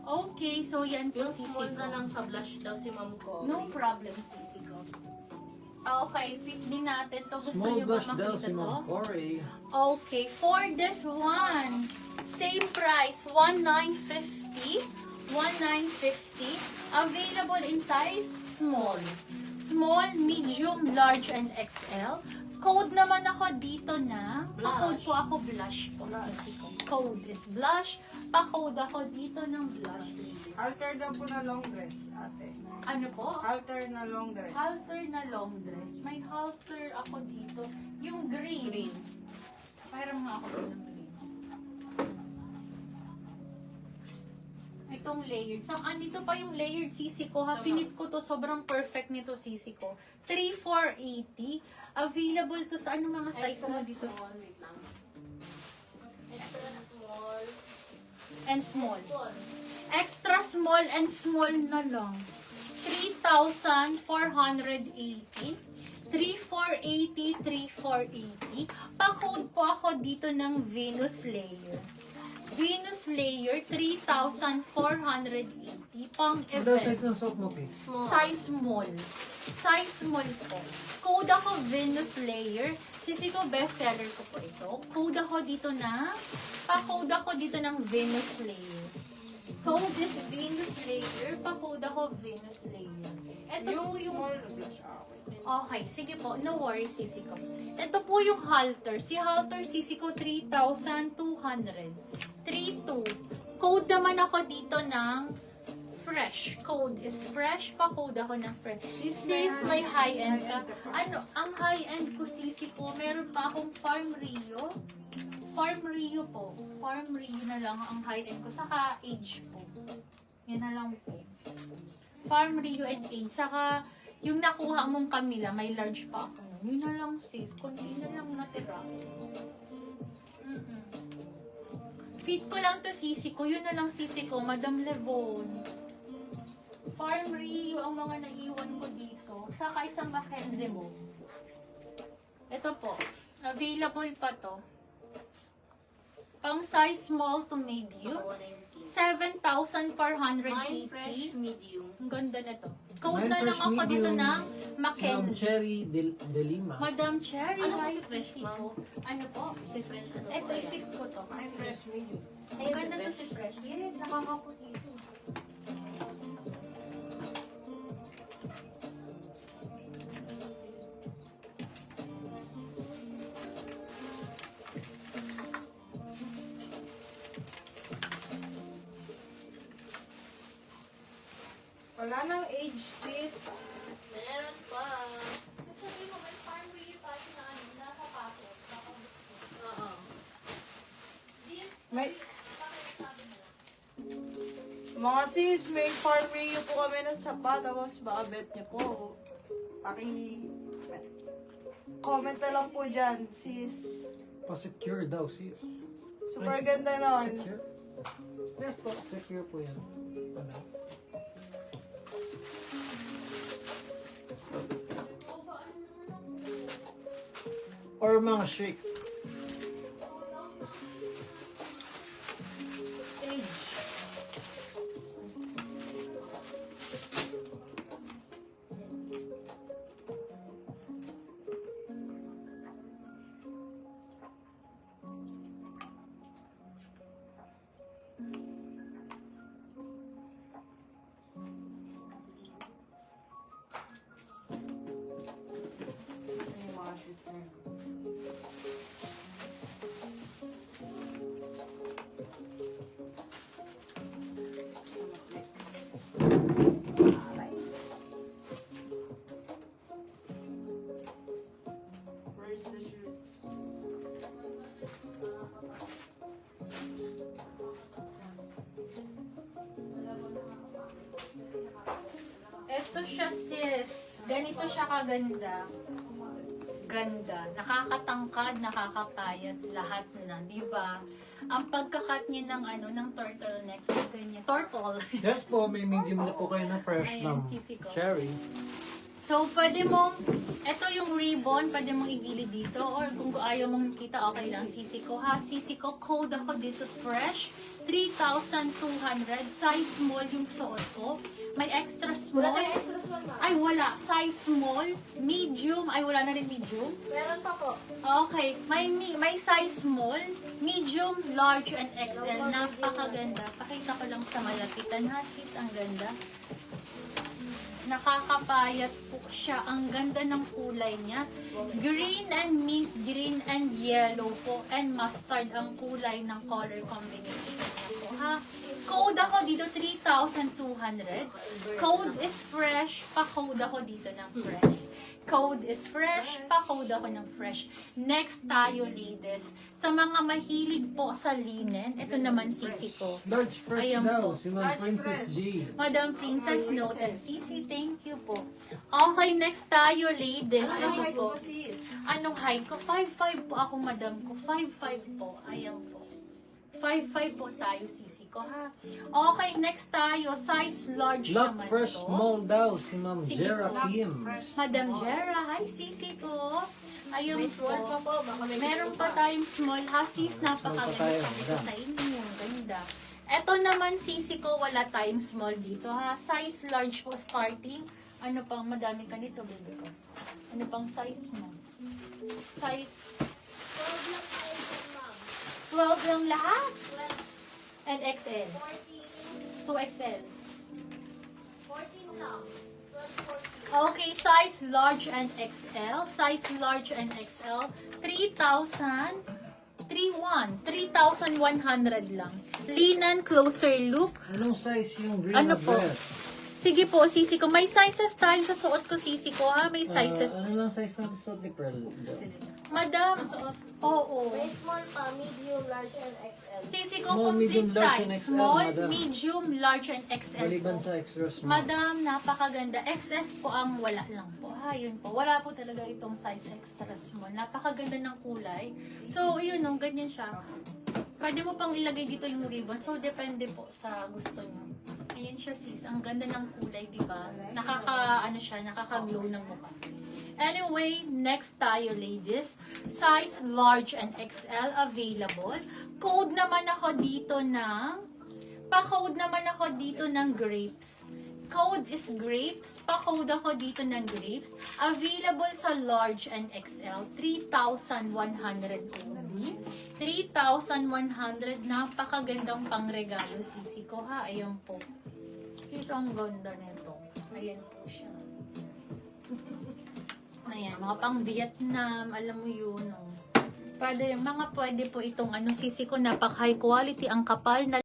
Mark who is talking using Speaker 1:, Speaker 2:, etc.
Speaker 1: Okay, so yan po
Speaker 2: Yung
Speaker 1: sisi
Speaker 2: small
Speaker 1: ko.
Speaker 2: na lang sa blush daw si Ma'am ko.
Speaker 1: No problem, sisi ko. Okay, fit din natin to. Gusto
Speaker 3: Small
Speaker 1: niyo ba
Speaker 3: blush daw
Speaker 1: makita
Speaker 3: si
Speaker 1: to?
Speaker 3: Ma'am Cory.
Speaker 1: Okay, for this one, same price, 1950. 1950. Available in size small. Small, medium, large, and XL. Code naman ako dito na, pa-code po ako blush po, sisi ko. Code is blush, pa-code ako dito ng blush.
Speaker 4: Halter daw po na long dress, ate.
Speaker 1: Ano po?
Speaker 4: Halter na long dress.
Speaker 1: Halter na long dress. May halter ako dito. Yung green.
Speaker 2: Green.
Speaker 1: Parang nga ako ng green. Itong layered. So, andito pa yung layered sisi ko. Ha, finit ko to. Sobrang perfect nito sisi ko. 3,480. Available to sa ano mga size mo dito?
Speaker 2: Small, wait lang. Extra small.
Speaker 1: And small.
Speaker 2: Small.
Speaker 1: Extra small and small na lang. 3,480. 3,480, 3,480. Pa-code po ako dito ng Venus Layer. Venus Layer, 3,480. Pang
Speaker 3: Ano daw
Speaker 1: event.
Speaker 3: size ng soap mo, Kay?
Speaker 2: Small.
Speaker 1: Size small. Size small po. Code ako Venus Layer. Sisi ko, bestseller ko po ito. Code ako dito na, pa-code ako dito ng Venus Layer. Code is Venus Layer. Pa-code ako Venus Layer. Ito po yung...
Speaker 4: small blush,
Speaker 1: Okay, sige po. No worries, sisi ko. Ito po yung halter. Si halter, sisi ko, 3,200. 3,200. Code naman ako dito ng fresh. Code is fresh. Pa-code ako ng fresh. Sis, may high-end ka. Ano, ang high-end ko, sisi ko, meron pa akong Farm Rio. Farm Rio po. Farm Rio na lang ang high-end ko. Saka age po. Yan na lang po. Farm Rio and age. Saka, yung nakuha mong Camila, may large pa ako. Yun na lang, sis. Kunti na lang natira. Fit ko lang to sisi ko. Yun na lang sisi ko. Madam Levon. Farm Rio ang mga naiwan ko dito. Saka isang Mackenzie mo. Ito po. Available pa to. Pang size small to medium. 7,480.
Speaker 2: Mine fresh medium.
Speaker 1: Ang ganda na to. Code
Speaker 3: Mine
Speaker 1: na lang
Speaker 3: fresh
Speaker 1: ako dito
Speaker 3: medium.
Speaker 1: ng
Speaker 3: Si Ma'am
Speaker 1: Mackenzie.
Speaker 3: Cherry de Lima.
Speaker 1: Madam Cherry,
Speaker 2: Ano
Speaker 1: hi,
Speaker 2: kasi fresh,
Speaker 1: sisi
Speaker 2: ma'am?
Speaker 1: ko. Ano po?
Speaker 2: Si fresh ano
Speaker 1: Ito,
Speaker 2: po yan?
Speaker 1: i-fit ko to.
Speaker 4: Ay, fresh medium.
Speaker 1: Ang ganda to si Fresh. Yes, nakakaputi ito.
Speaker 4: Wala nang age, sis.
Speaker 2: Meron pa.
Speaker 1: Sabi mo, may farm Rio tayo na ano, nakapato.
Speaker 2: Oo.
Speaker 4: May... Mga sis, may farm Rio po kami na sapa, tapos baka bet niyo po. Comment na lang po dyan, sis.
Speaker 3: Pa-secure daw, sis.
Speaker 4: Super ganda nun.
Speaker 3: Secure? Yes po, secure po yan. Ano? Or mga shake.
Speaker 4: Age. Asan yung mga shoes na yun? Flex. Aray. Where's the shoes?
Speaker 1: Ito siya, sis. Ganito siya kaganda. Ganda. Nakakatangkad, nakakapayat, lahat na, di ba? ang pagkakat niya ng ng turtleneck. Ganyan. Turtle.
Speaker 3: Yes po, may medium na po kayo na fresh
Speaker 1: Ayan,
Speaker 3: ng
Speaker 1: sisi ko.
Speaker 3: cherry.
Speaker 1: So, pwede mong, ito yung ribbon, pwede mong igilid dito. Or kung ayaw mong nakita, okay lang. Sisi ko ha. Sisi ko, code ako dito fresh. 3,200. Size small yung suot ko. May extra small. Ay, wala. Size small. Medium. Ay, wala na rin medium.
Speaker 2: Meron pa po.
Speaker 1: Okay. May size small, medium, large, and XL. Napakaganda. Pakita ko lang sa malapitan ha, sis. Ang ganda. Nakakapayat po siya. Ang ganda ng kulay niya. Green and mint, green and yellow po. And mustard ang kulay ng color combination niya po. Ha? Code ako dito 3,200. Code is fresh. Pa-code ako dito ng fresh. Code is fresh. Pa-code ako ng fresh. Next tayo, ladies. Sa mga mahilig po sa linen, ito naman sisi ko.
Speaker 3: Large fresh
Speaker 1: Ayan
Speaker 3: daw,
Speaker 1: po.
Speaker 3: si Ma'am Princess D.
Speaker 1: Madam Princess noted. Sisi, thank you po. Okay, next tayo, ladies. Ito po. Anong height ko? 5'5 po ako, madam ko. 5'5 po. Ayan po. 5'5 po tayo, sisi ko, ha? Okay, next tayo. Size large
Speaker 3: Lock
Speaker 1: naman
Speaker 3: fresh
Speaker 1: to.
Speaker 3: small daw, si Ma'am
Speaker 1: Sige
Speaker 3: Jera
Speaker 1: po.
Speaker 3: Kim.
Speaker 1: Madam Jera, hi, sisi ko. Ayun
Speaker 2: May small pa
Speaker 1: po.
Speaker 2: po. Baka may
Speaker 1: Meron pa tayong small, ha? Sis,
Speaker 3: Small pa
Speaker 1: napakaganda
Speaker 3: tayo,
Speaker 1: sa ito
Speaker 3: madam.
Speaker 1: sa inyo. Ganda. Ito naman, sisi ko, wala tayong small dito, ha? Size large po starting. Ano pang, madami ka nito, baby ko. Ano pang size mo? Size 12 lang lahat? And XL. 2XL.
Speaker 2: 14 lang. 12, 14.
Speaker 1: Okay, size large and XL. Size large and XL. 3,100 lang. Linen closer look.
Speaker 3: Anong size yung green
Speaker 1: Ano
Speaker 3: na
Speaker 1: po?
Speaker 3: dress?
Speaker 1: Sige po, sisi ko. May sizes tayo sa suot ko, sisi ko, ha? May sizes.
Speaker 3: Ano lang size natin suot ni Pearl?
Speaker 1: Madam, oo.
Speaker 2: May small pa, medium, large, and XL.
Speaker 1: Sisi ko,
Speaker 3: Small, medium,
Speaker 1: complete
Speaker 3: large, and
Speaker 1: size.
Speaker 3: XL,
Speaker 1: Small,
Speaker 3: madam.
Speaker 1: medium, large, and XL
Speaker 3: Maliban
Speaker 1: po.
Speaker 3: sa extra small.
Speaker 1: Madam, napakaganda. XS po ang wala lang po. Ha, yun po. Wala po talaga itong size extra small. Napakaganda ng kulay. So, yun, no, ganyan siya. Pwede mo pang ilagay dito yung ribbon. So, depende po sa gusto nyo. Ayan siya, sis. Ang ganda ng kulay, di ba? Nakaka-glow ng mukha. Anyway, next tayo, ladies. Size large and XL available. Code naman ako dito ng... Pa-code naman ako dito ng grapes. Code is grapes. Pa-code ako dito ng grapes. Available sa large and XL. 3,100 only. 3,100. Napakagandang pangregalo, sisi ko, ha? Ayan po. Sis, ang ganda nito. Ayan po siya. Ayan, mga pang Vietnam, alam mo yun. Oh. Pwede po itong sisi ko, napak high quality, ang kapal na